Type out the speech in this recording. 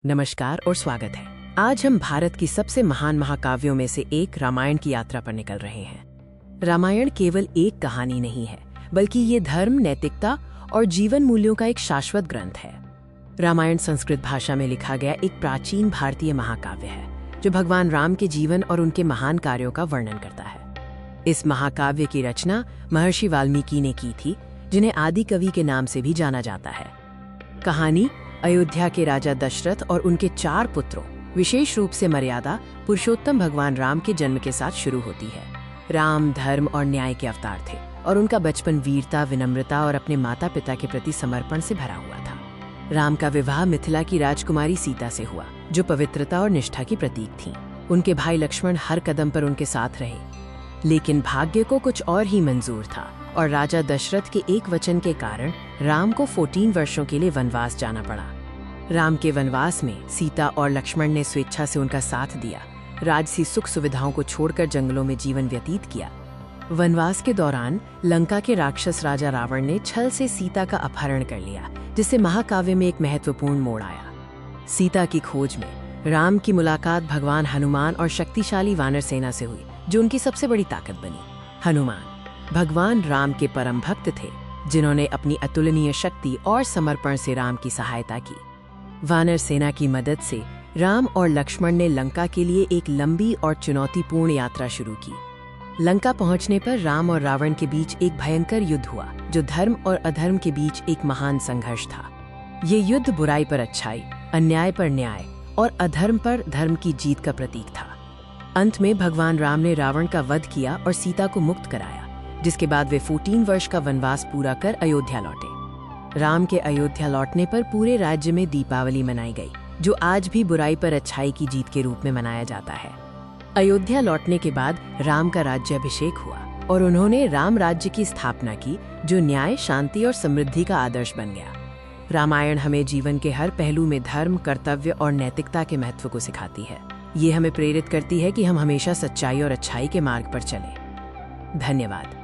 नमस्कार और स्वागत है। आज हम भारत की सबसे महान महाकाव्यों में से एक रामायण की यात्रा पर निकल रहे हैं। रामायण केवल एक कहानी नहीं है, बल्कि ये धर्म, नैतिकता और जीवन मूल्यों का एक शाश्वत ग्रंथ है। रामायण संस्कृत भाषा में लिखा गया एक प्राचीन भारतीय महाकाव्य है, जो भगवान राम के जीवन और उनके महान कार्यों का वर्णन करता है। इस महाकाव्य की रचना महर्षि वाल्मीकि ने की थी, जिन्हें आदि कवि के नाम से भी जाना जाता है। कहानी अयोध्या के राजा दशरथ और उनके 4 पुत्रों, विशेष रूप से मर्यादा पुरुषोत्तम भगवान राम के जन्म के साथ शुरू होती है। राम धर्म और न्याय के अवतार थे और उनका बचपन वीरता, विनम्रता और अपने माता पिता के प्रति समर्पण से भरा हुआ था। राम का विवाह मिथिला की राजकुमारी सीता से हुआ, जो पवित्रता और निष्ठा की प्रतीक थी। उनके भाई लक्ष्मण हर कदम पर उनके साथ रहे, लेकिन भाग्य को कुछ और ही मंजूर था और राजा दशरथ के एक वचन के कारण राम को 14 वर्षों के लिए वनवास जाना पड़ा। राम के वनवास में सीता और लक्ष्मण ने स्वेच्छा से उनका साथ दिया, राजसी सुख सुविधाओं को छोड़कर जंगलों में जीवन व्यतीत किया। वनवास के दौरान लंका के राक्षस राजा रावण ने छल से सीता का अपहरण कर लिया, जिससे महाकाव्य में एक महत्वपूर्ण मोड़ आया। सीता की खोज में राम की मुलाकात भगवान हनुमान और शक्तिशाली वानर सेना से हुई, जो उनकी सबसे बड़ी ताकत बनी। हनुमान भगवान राम के परम भक्त थे, जिन्होंने अपनी अतुलनीय शक्ति और समर्पण से राम की सहायता की। वानर सेना की मदद से राम और लक्ष्मण ने लंका के लिए एक लंबी और चुनौतीपूर्ण यात्रा शुरू की। लंका पहुंचने पर राम और रावण के बीच एक भयंकर युद्ध हुआ, जो धर्म और अधर्म के बीच एक महान संघर्ष था। ये युद्ध बुराई पर अच्छाई, अन्याय पर न्याय और अधर्म पर धर्म की जीत का प्रतीक था। अंत में भगवान राम ने रावण का वध किया और सीता को मुक्त कराया, जिसके बाद वे 14 वर्ष का वनवास पूरा कर अयोध्या लौटे। राम के अयोध्या लौटने पर पूरे राज्य में दीपावली मनाई गई, जो आज भी बुराई पर अच्छाई की जीत के रूप में मनाया जाता है। अयोध्या लौटने के बाद राम का राज्याभिषेक हुआ और उन्होंने राम राज्य की स्थापना की, जो न्याय, शांति और समृद्धि का आदर्श बन गया। रामायण हमें जीवन के हर पहलू में धर्म, कर्तव्य और नैतिकता के महत्व को सिखाती है। ये हमें प्रेरित करती है कि हम हमेशा सच्चाई और अच्छाई के मार्ग पर चलें। धन्यवाद।